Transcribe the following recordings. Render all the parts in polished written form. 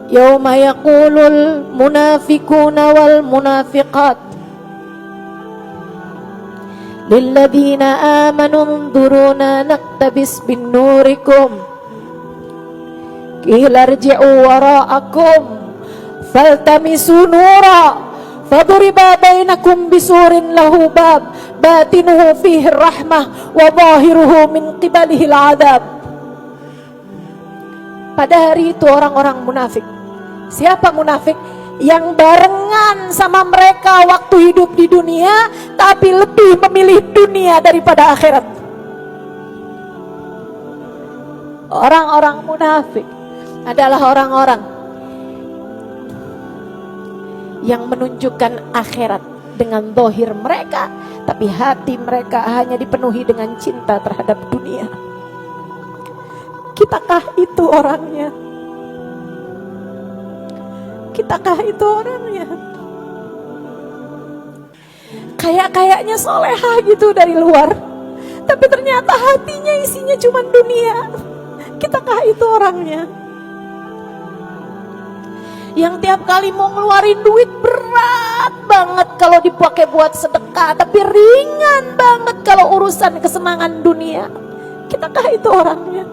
Yauma yaqulul munafiquna wal munafiqat lilladzina amanu unzuruna naqtabis bin nurikum qila irji'u wara'akum faltamisu nura faduriba bainakum bisurin lahu bab batinuhu fihi rahmah wa zahiruhu min qibalihi al-'adab. Pada hari itu orang-orang munafik. Siapa munafik? Yang barengan sama mereka waktu hidup di dunia, tapi lebih memilih dunia daripada akhirat. Orang-orang munafik adalah orang-orang yang menunjukkan akhirat dengan zahir mereka, tapi hati mereka hanya dipenuhi dengan cinta terhadap dunia. Kitakah itu orangnya? Kitakah itu orangnya? Kayaknya soleha gitu dari luar, tapi ternyata hatinya isinya cuma dunia. Kitakah itu orangnya? Yang tiap kali mau ngeluarin duit berat banget kalau dipakai buat sedekah, tapi ringan banget kalau urusan kesenangan dunia. Kitakah itu orangnya?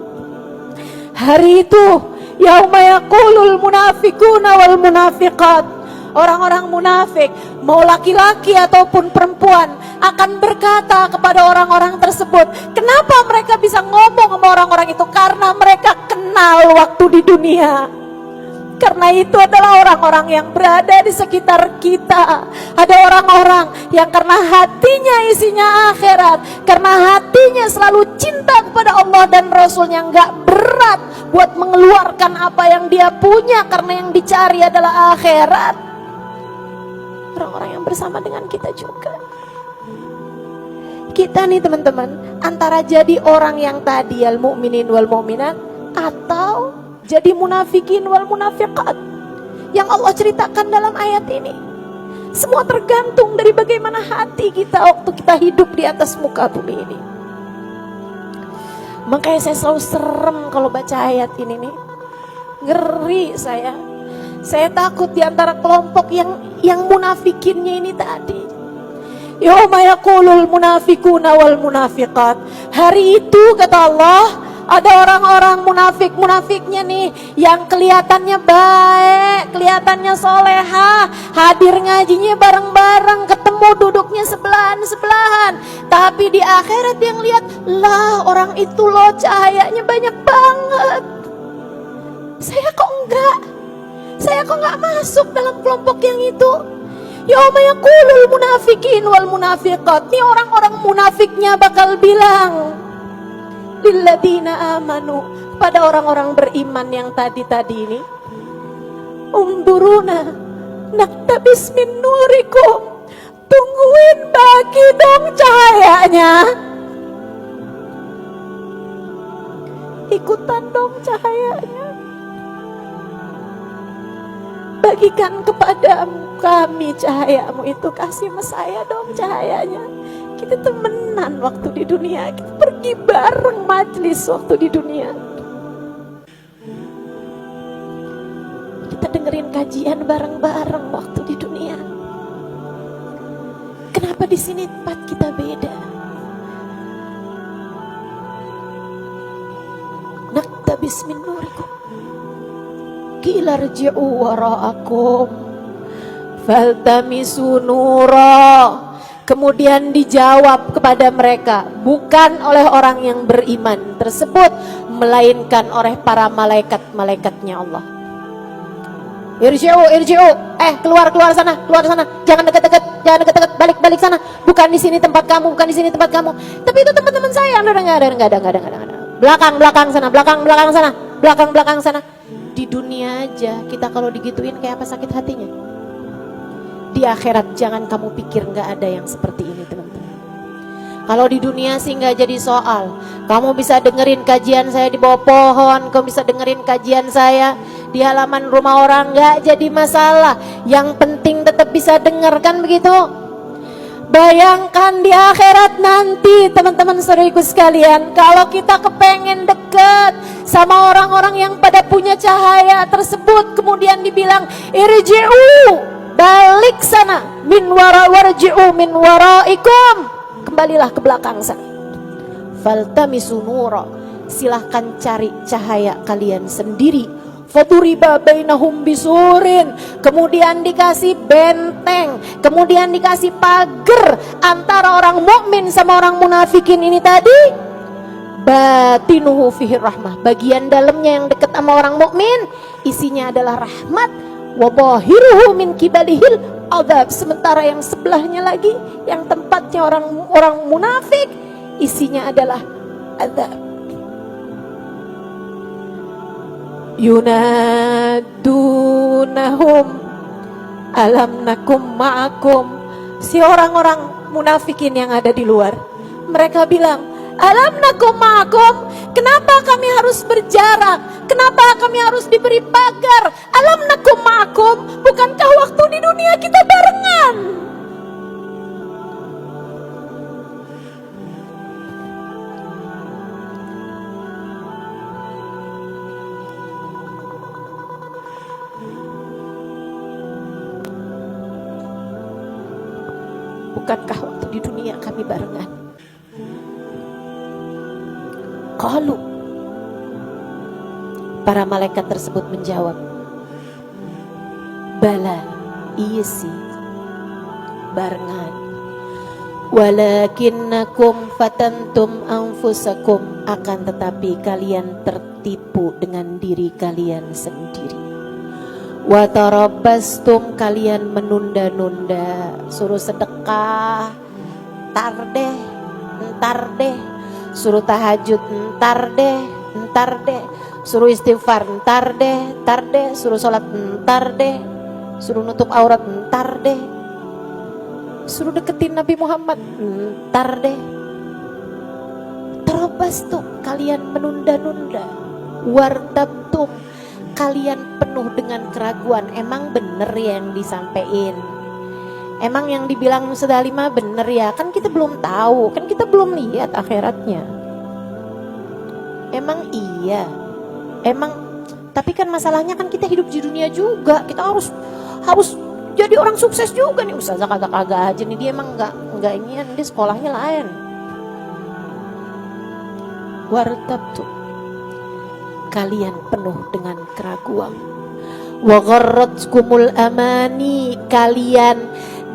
Hari itu yauma yaqulul munafiquna wal munafiqat, orang-orang munafik, mau laki-laki ataupun perempuan, akan berkata kepada orang-orang tersebut. Kenapa mereka bisa ngomong sama orang-orang itu? Karena mereka kenal waktu di dunia. Karena itu adalah orang-orang yang berada di sekitar kita. Ada orang-orang yang karena hatinya isinya akhirat, karena hatinya selalu cinta kepada Allah dan Rasulnya, nggak berat buat mengeluarkan apa yang dia punya karena yang dicari adalah akhirat. Orang-orang yang bersama dengan kita juga. Kita nih teman-teman, antara jadi orang yang tadi al mu'minin wal mu'minat, atau jadi munafikin wal munafiqat yang Allah ceritakan dalam ayat ini. Semua tergantung dari bagaimana hati kita waktu kita hidup di atas muka bumi ini. Makanya saya selalu serem kalau baca ayat ini nih. Ngeri saya. Saya takut di antara kelompok yang munafikinnya ini tadi. Yauma yaqulul munafiquna wal munafiqat. Hari itu kata Allah, ada orang-orang munafik-munafiknya nih yang kelihatannya baik, kelihatannya soleha, hadir ngajinya bareng-bareng, ketemu duduknya sebelahan-sebelahan, tapi di akhirat dia ngeliat, lah orang itu loh cahayanya banyak banget. Saya kok enggak? Saya kok enggak masuk dalam kelompok yang itu? Yauma yaqulul munafiqin wal munafiqat. Nih orang-orang munafiknya bakal bilang lilladzina amanu, pada orang-orang beriman yang tadi-tadi ini, unduruna naktabis min nurikum, tungguin bagi dong cahayanya, ikutan dong cahayanya, bagikan kepada kami cahayamu itu, kasih sama saya dong cahayanya. Kita temenan waktu di dunia, kita pergi bareng majlis waktu di dunia, kita dengerin kajian bareng-bareng waktu di dunia. Kenapa di sini tempat kita beda? Naktabis min nurikum qila irji'u wara'akum faltamisu nura. Kemudian dijawab kepada mereka, bukan oleh orang yang beriman tersebut, melainkan oleh para malaikat-malaikatnya Allah. Irji'u, keluar sana, jangan dekat-dekat, balik sana. Bukan di sini tempat kamu, bukan di sini tempat kamu. Tapi itu teman-teman saya, enggak ada. Belakang sana. Di dunia aja kita kalau digituin kayak apa sakit hatinya. Di akhirat jangan kamu pikir gak ada yang seperti ini teman-teman. Kalau di dunia sih gak jadi soal. Kamu bisa dengerin kajian saya di bawah pohon, kamu bisa dengerin kajian saya di halaman rumah orang, gak jadi masalah. Yang penting tetap bisa denger, kan begitu? Bayangkan di akhirat nanti teman-teman saudariku sekalian, kalau kita kepengen dekat sama orang-orang yang pada punya cahaya tersebut, kemudian dibilang irji'u, balik sana, warji'u min waraikum, kembalilah ke belakang sana. Faltamisu nura, silahkan cari cahaya kalian sendiri. Faduriba bainahum bisurin, kemudian dikasih benteng, kemudian dikasih pagar antara orang mukmin sama orang munafikin ini tadi. Batinuhu fihi rahmah, bagian dalamnya yang dekat sama orang mukmin isinya adalah rahmat. Wa zahiruhu min kibalihil adzab, sementara yang sebelahnya lagi yang tempatnya orang munafik isinya adalah azab. Yunadunahum alam nakum ma'akum, si orang-orang munafikin yang ada di luar, mereka bilang alam nakum ma'akum, kenapa kami harus berjarak, kenapa kami harus diberi pagar? Alam nakum ma'akum, bukankah waktu di dunia kita barengan? Bukankah waktu di dunia kami barengan? Qalu, para malaikat tersebut menjawab, bala, iya sih, barengan. Walakinnakum fatantum anfusakum, akan tetapi kalian tertipu dengan diri kalian sendiri. Wa tarabbastum, kalian menunda-nunda, suruh sedekah ntar deh, suruh tahajud ntar deh, suruh istighfar ntar deh, suruh sholat ntar deh, suruh nutup aurat ntar deh, suruh deketin Nabi Muhammad ntar deh. Tarabbastum, kalian menunda-nunda. Wartabtum, kalian penuh dengan keraguan, emang bener ya yang disampaikan, emang yang dibilang Ustaz Halimah bener ya, kan kita belum tahu, kan kita belum lihat akhiratnya, emang iya, emang, tapi kan masalahnya kan kita hidup di dunia juga, kita harus jadi orang sukses juga nih. Ustazah kagak aja nih, dia emang enggak inian, dia sekolahnya lain. Wartabtum, kalian penuh dengan keraguan. Wa gharratkumul amani, kalian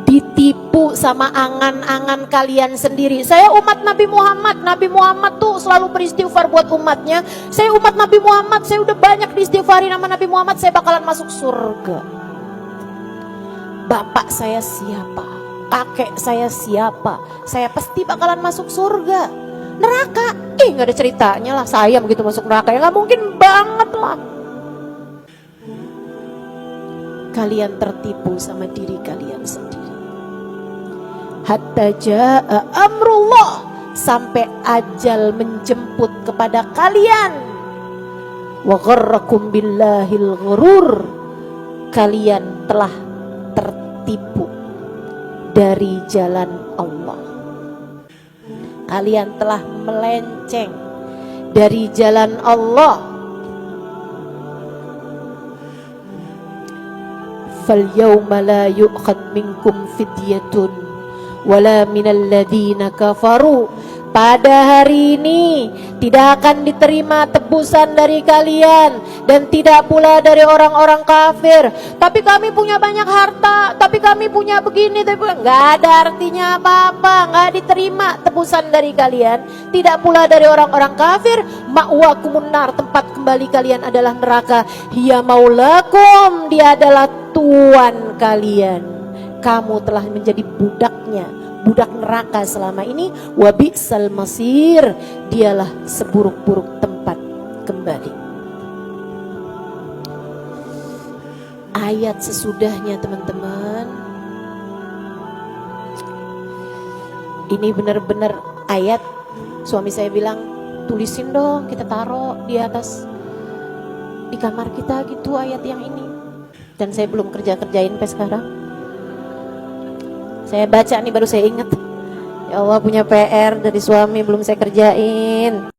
ditipu sama angan-angan kalian sendiri. Saya umat Nabi Muhammad tuh selalu beristighfar buat umatnya. Saya umat Nabi Muhammad, saya udah banyak diistighfarin sama Nabi Muhammad, saya bakalan masuk surga. Bapak saya siapa? Kakek saya siapa? Saya pasti bakalan masuk surga. Neraka, nggak ada ceritanya lah saya begitu masuk neraka, ya nggak mungkin banget lah. Kalian tertipu sama diri kalian sendiri. Hatta jaa amrullah, sampai ajal menjemput kepada kalian. Wa gharrakum billahil ghurur, kalian telah tertipu dari jalan Allah. Kalian telah melenceng dari jalan Allah. Fal yawma la yu'khad minkum fidyatun wala minal ladzina kafaru, pada hari ini tidak akan diterima tebusan dari kalian dan tidak pula dari orang-orang kafir. Tapi kami punya banyak harta, tapi kami punya begini, tapi nggak ada artinya apa-apa, nggak diterima tebusan dari kalian. Tidak pula dari orang-orang kafir. Ma'wakumun nar, tempat kembali kalian adalah neraka. Hiya maulakum, dia adalah tuan kalian. Kamu telah menjadi budaknya, budak neraka selama ini. Wa bi'sal masir, dialah seburuk-buruk tempat kembali. Ayat sesudahnya teman-teman, ini benar-benar ayat. Suami saya bilang, tulisin dong, kita taruh di atas di kamar kita gitu ayat yang ini. Dan saya belum kerjain sampai sekarang. Saya baca nih baru saya ingat. Ya Allah, punya PR dari suami belum saya kerjain.